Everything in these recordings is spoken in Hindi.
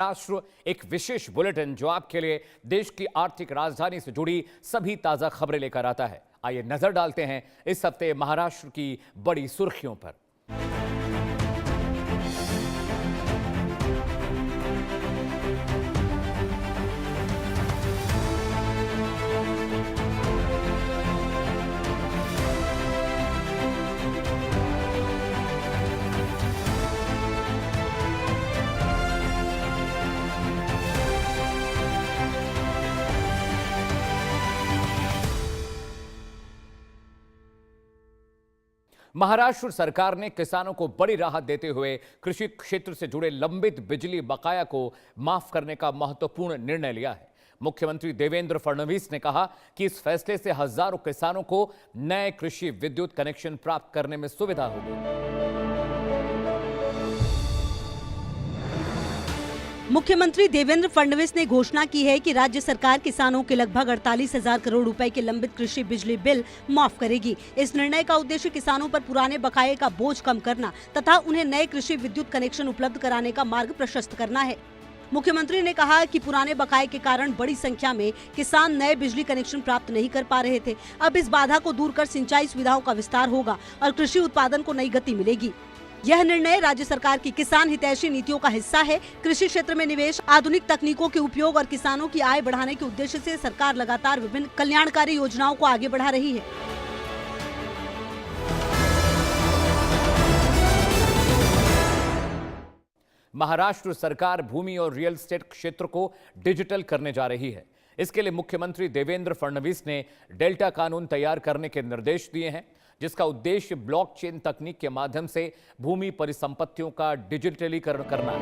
महाराष्ट्र एक विशेष बुलेटिन जो आपके लिए देश की आर्थिक राजधानी से जुड़ी सभी ताजा खबरें लेकर आता है। आइए नजर डालते हैं इस हफ्ते महाराष्ट्र की बड़ी सुर्खियों पर। महाराष्ट्र सरकार ने किसानों को बड़ी राहत देते हुए कृषि क्षेत्र से जुड़े लंबित बिजली बकाया को माफ करने का महत्वपूर्ण निर्णय लिया है। मुख्यमंत्री देवेंद्र फडणवीस ने कहा कि इस फैसले से हजारों किसानों को नए कृषि विद्युत कनेक्शन प्राप्त करने में सुविधा होगी। मुख्यमंत्री देवेंद्र फडणवीस ने घोषणा की है कि राज्य सरकार किसानों के लगभग 48,000 करोड़ रुपए के लंबित कृषि बिजली बिल माफ करेगी। इस निर्णय का उद्देश्य किसानों पर पुराने बकाये का बोझ कम करना तथा उन्हें नए कृषि विद्युत कनेक्शन उपलब्ध कराने का मार्ग प्रशस्त करना है। मुख्यमंत्री ने कहा कि पुराने बकाये के कारण बड़ी संख्या में किसान नए बिजली कनेक्शन प्राप्त नहीं कर पा रहे थे। अब इस बाधा को दूर कर सिंचाई सुविधाओं का विस्तार होगा और कृषि उत्पादन को नई गति मिलेगी। यह निर्णय राज्य सरकार की किसान हितैषी नीतियों का हिस्सा है। कृषि क्षेत्र में निवेश, आधुनिक तकनीकों के उपयोग और किसानों की आय बढ़ाने के उद्देश्य से सरकार लगातार विभिन्न कल्याणकारी योजनाओं को आगे बढ़ा रही है। महाराष्ट्र सरकार भूमि और रियल एस्टेट क्षेत्र को डिजिटल करने जा रही है। इसके लिए मुख्यमंत्री देवेंद्र फडणवीस ने डेल्टा कानून तैयार करने के निर्देश दिए हैं, जिसका उद्देश्य ब्लॉकचेन तकनीक के माध्यम से भूमि परिसंपत्तियों का डिजिटलीकरण करना है।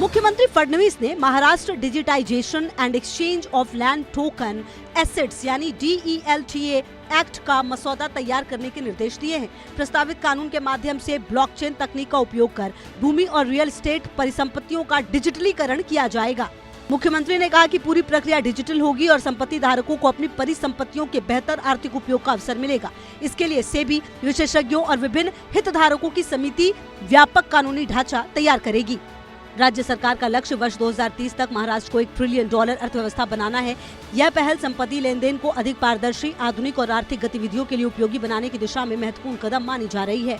मुख्यमंत्री फडणवीस ने Maharashtra digitisation and exchange of land token assets यानी DELTA एक्ट का मसौदा तैयार करने के निर्देश दिए हैं। प्रस्तावित कानून के माध्यम से ब्लॉकचेन तकनीक का उपयोग कर भूमि और रियल एस्टेट परिसंपत्तियों का डिजिटलीकरण किया जाएगा। मुख्यमंत्री ने कहा कि पूरी प्रक्रिया डिजिटल होगी और संपत्ति धारकों को अपनी परिसंपत्तियों के बेहतर आर्थिक उपयोग का अवसर मिलेगा। इसके लिए सेबी, विशेषज्ञों और विभिन्न हितधारकों की समिति व्यापक कानूनी ढांचा तैयार करेगी। राज्य सरकार का लक्ष्य वर्ष 2030 तक महाराष्ट्र को $1 ट्रिलियन अर्थव्यवस्था बनाना है। यह पहल संपत्ति लेन देन को अधिक पारदर्शी, आधुनिक और आर्थिक गतिविधियों के लिए उपयोगी बनाने की दिशा में महत्वपूर्ण कदम मानी जा रही है।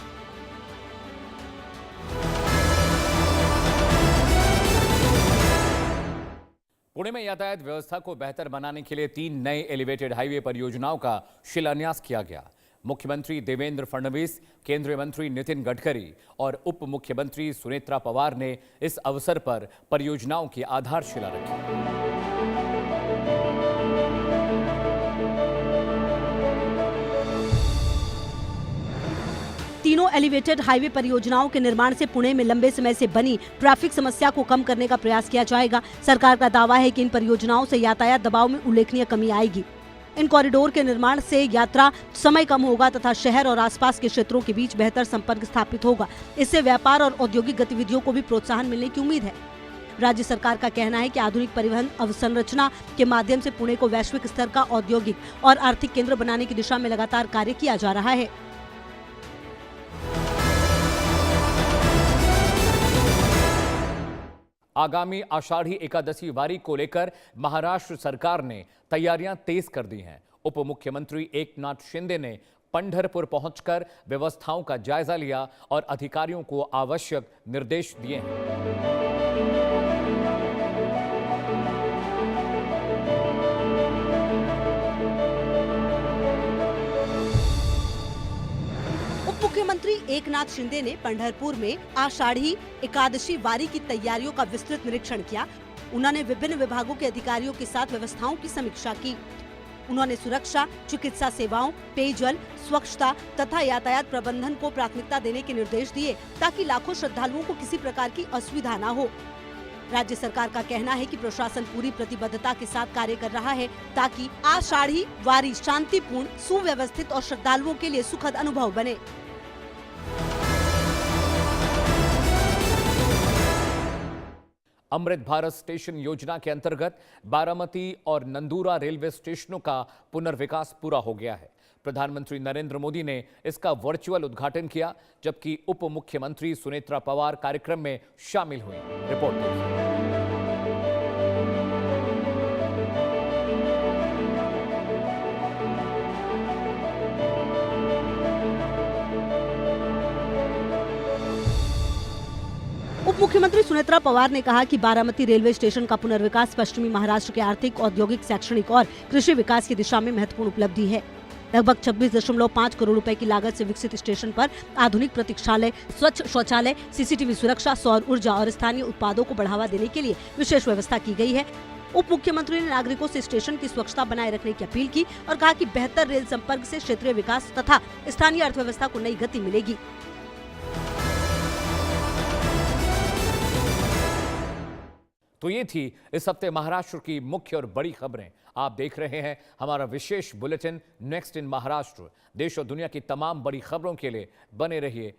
पुणे में यातायात व्यवस्था को बेहतर बनाने के लिए 3 नए एलिवेटेड हाईवे परियोजनाओं का शिलान्यास किया गया। मुख्यमंत्री देवेंद्र फडणवीस, केंद्रीय मंत्री नितिन गडकरी और उप मुख्यमंत्री सुनेत्रा पवार ने इस अवसर पर परियोजनाओं की आधारशिला रखी। तीनों एलिवेटेड हाईवे परियोजनाओं के निर्माण से पुणे में लंबे समय से बनी ट्रैफिक समस्या को कम करने का प्रयास किया जाएगा। सरकार का दावा है कि इन परियोजनाओं से यातायात दबाव में उल्लेखनीय कमी आएगी। इन कॉरिडोर के निर्माण से यात्रा समय कम होगा तथा शहर और आसपास के क्षेत्रों के बीच बेहतर संपर्क स्थापित होगा। इससे व्यापार और औद्योगिक गतिविधियों को भी प्रोत्साहन मिलने की उम्मीद है। राज्य सरकार का कहना है कि आधुनिक परिवहन अवसंरचना के माध्यम से पुणे को वैश्विक स्तर का औद्योगिक और आर्थिक केंद्र बनाने की दिशा में लगातार कार्य किया जा रहा है। आगामी आषाढ़ी एकादशी वारी को लेकर महाराष्ट्र सरकार ने तैयारियां तेज कर दी हैं। उप मुख्यमंत्री एकनाथ शिंदे ने पंढरपुर पहुंचकर व्यवस्थाओं का जायजा लिया और अधिकारियों को आवश्यक निर्देश दिए हैं। मुख्यमंत्री एकनाथ शिंदे ने पंढरपुर में आषाढ़ी एकादशी वारी की तैयारियों का विस्तृत निरीक्षण किया। उन्होंने विभिन्न विभागों के अधिकारियों के साथ व्यवस्थाओं की समीक्षा की। उन्होंने सुरक्षा, चिकित्सा सेवाओं, पेयजल, स्वच्छता तथा यातायात प्रबंधन को प्राथमिकता देने के निर्देश दिए ताकि लाखों श्रद्धालुओं को किसी प्रकार की असुविधा न हो। राज्य सरकार का कहना है कि प्रशासन पूरी प्रतिबद्धता के साथ कार्य कर रहा है ताकि आषाढ़ी वारी शांतिपूर्ण, सुव्यवस्थित और श्रद्धालुओं के लिए सुखद अनुभव बने। अमृत भारत स्टेशन योजना के अंतर्गत बारामती और नंदूरा रेलवे स्टेशनों का पुनर्विकास पूरा हो गया है। प्रधानमंत्री नरेंद्र मोदी ने इसका वर्चुअल उद्घाटन किया, जबकि उप मुख्यमंत्री सुनेत्रा पवार कार्यक्रम में शामिल हुई। रिपोर्ट देखिए। उप मुख्यमंत्री सुनेत्रा पवार ने कहा कि बारामती रेलवे स्टेशन का पुनर्विकास पश्चिमी महाराष्ट्र के आर्थिक, औद्योगिक, शैक्षणिक और कृषि विकास की दिशा में महत्वपूर्ण उपलब्धि है। लगभग 26.5 करोड़ रुपए की लागत से विकसित स्टेशन पर आधुनिक प्रतीक्षालय, स्वच्छ शौचालय, सीसीटीवी सुरक्षा, सौर ऊर्जा और स्थानीय उत्पादों को बढ़ावा देने के लिए विशेष व्यवस्था की गई है। उप मुख्यमंत्री ने नागरिकों से स्टेशन की स्वच्छता बनाए रखने की अपील की और कहा कि बेहतर रेल संपर्क से क्षेत्रीय विकास तथा स्थानीय अर्थव्यवस्था को नई गति मिलेगी। तो ये थी इस हफ्ते महाराष्ट्र की मुख्य और बड़ी खबरें। आप देख रहे हैं हमारा विशेष बुलेटिन नेक्स्ट इन महाराष्ट्र। देश और दुनिया की तमाम बड़ी खबरों के लिए बने रहिए